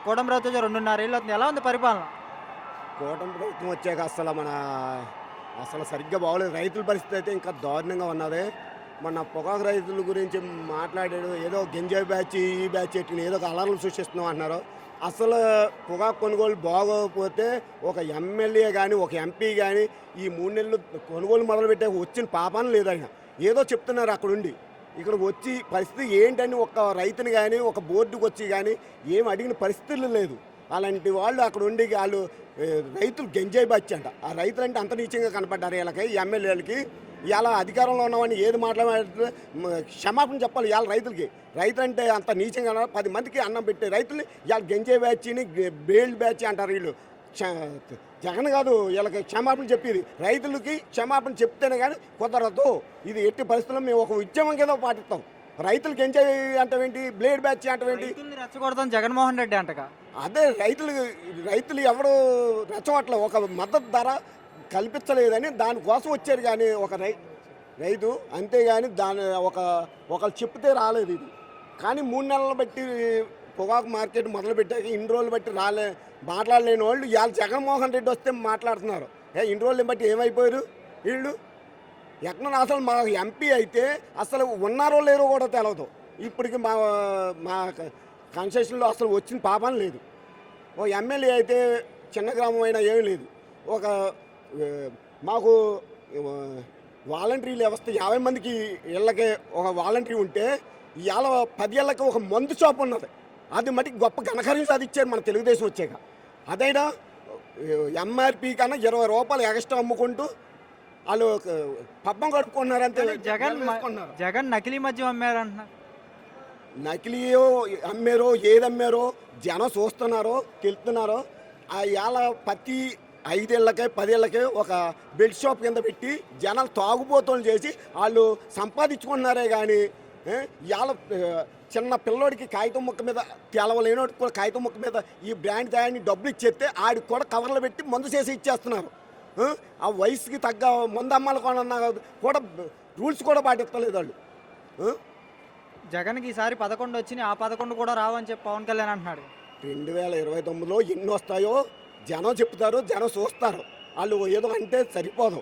కూటమి ప్రభుత్వం వచ్చి 2.5 ఏళ్ళు అవుతుంది. ఎలా ఉంది పరిపాలన? కూటమి ప్రభుత్వం వచ్చాక అసలు సరిగ్గా బాగోలేదు. రైతుల పరిస్థితి అయితే ఇంకా దారుణంగా ఉన్నది. మన పొగాకు రైతుల గురించి మాట్లాడాడు. ఏదో గంజాయి బ్యాచ్ ఈ బ్యాచ్ ఎట్టిన ఏదో ఒక అలర్లు సృష్టిస్తున్నాం అంటున్నారు. అసలు పొగాకు కొనుగోలు బాగోకపోతే ఒక ఎమ్మెల్యే కానీ ఒక ఎంపీ కానీ ఈ 3 నెలలు కొనుగోలు మొదలుపెట్టే వచ్చిన పాపాన లేదు. ఆయన ఏదో చెప్తున్నారు అక్కడుండి. ఇక్కడ వచ్చి పరిస్థితి ఏంటని ఒక రైతుని కానీ ఒక బోర్డుకు వచ్చి కానీ ఏం అడిగిన పరిస్థితులు లేదు. అలాంటి వాళ్ళు అక్కడ ఉండి వాళ్ళు రైతులు గంజాయి బ్యాచ్ అంట. ఆ రైతులు అంటే అంత నీచంగా కనపడ్డారు వీళ్ళకి, ఈ ఎమ్మెల్యేలకి. ఇలా అధికారంలో ఉన్నవాడిని ఏది మాట్లాడితే క్షమాపణ చెప్పాలి ఇవాళ రైతులకి. రైతులు అంటే అంత నీచంగా 10 మందికి అన్నం పెట్టే రైతుల్ని ఇవాళ గంజాయి బ్యాచ్ని బేల్డ్ బ్యాచ్ అంటారు వీళ్ళు. జగన్ కాదు వీళ్ళకి క్షమాపణ చెప్పేది. రైతులకి క్షమాపణ చెప్తేనే కానీ కుదరదు. ఇది ఎట్టి పరిస్థితుల్లో మేము ఒక ఉద్యమం కింద పాటిస్తాం. రైతులకి ఎంజాయ్ అంటేంటి, బ్లేడ్ బ్యాచ్ అంటేంటి, రెచ్చగొడతాం జగన్మోహన్ రెడ్డి అంటగా. అదే రైతులు ఎవరు రెచ్చగొట్టలే. ఒక మద్దతు ధర కల్పించలేదని దానికోసం వచ్చారు. కానీ ఒక రైతు అంతేగాని ఒకళ్ళు చెప్తే రాలేదు ఇది. కానీ 3 నెలలు బట్టి పొగాకు మార్కెట్ మొదలుపెట్టాక ఇన్ని రోజులు బట్టి మాట్లాడలేని వాళ్ళు ఇవాళ జగన్మోహన్ రెడ్డి వస్తే మాట్లాడుతున్నారు. ఇన్ని రోజులు బట్టి ఏమైపోయారు వీళ్ళు? ఎక్కడ అసలు మా ఎంపీ అయితే అసలు ఉన్నారో లేరో కూడా తెలియదు. ఇప్పటికి మా కన్సెషన్లో అసలు వచ్చిన పాపం లేదు. ఓ ఎమ్మెల్యే అయితే చిన్న గ్రామం అయినా ఏమీ లేదు. మాకు వాలంటరీ వ్యవస్థ 50 మందికి ఇళ్ళకి ఒక వాలంటరీ ఉంటే ఇవాళ 10 ఏళ్ళకి ఒక మందు షాప్ ఉన్నది. అది మటుకు గొప్ప ఘనకార్యం సాధించారు మన తెలుగుదేశం వచ్చాక. అదైనా ఎంఆర్పీ కన్నా 20 రూపాయలు ఎక్స్ట్రా అమ్ముకుంటూ వాళ్ళు పబ్బం కడుపుకుంటున్నారు. అంతే. జగన్ నకిలీ మద్యం అమ్మారంటున్నారు. నకిలీయో అమ్మారో ఏది అమ్మారో జనం చూస్తున్నారో తెలుస్తున్నారో. ఇవాళ ప్రతి 5 ఏళ్ళకే 10 ఏళ్ళకే ఒక బెడ్ షాప్ కింద పెట్టి జనాలు తాగుబోతులు చేసి వాళ్ళు సంపాదించుకుంటున్నారే. కానీ ఇవాళ చిన్న పిల్లోడికి కాగితం ముక్క మీద తెలవలేనోడికి కూడా కాగితం ముక్క మీద ఈ బ్రాండ్ తయారీని డబ్బులు ఇచ్చేస్తే ఆడికి కూడా కవర్లు పెట్టి మందు చేసి ఇచ్చేస్తున్నారు. ఆ వయసుకి తగ్గ మందు అమ్మాలి కూడా రూల్స్ కూడా పాటిస్తలేదు వాళ్ళు. జగన్కి ఈసారి 11 వచ్చినాయి, ఆ 11 కూడా రావని చెప్పి పవన్ కళ్యాణ్ అంటున్నాడు. 2029లో ఎన్ని వస్తాయో జనం చెప్తారు, జనం చూస్తారు. వాళ్ళు ఏదో అంటే సరిపోదు.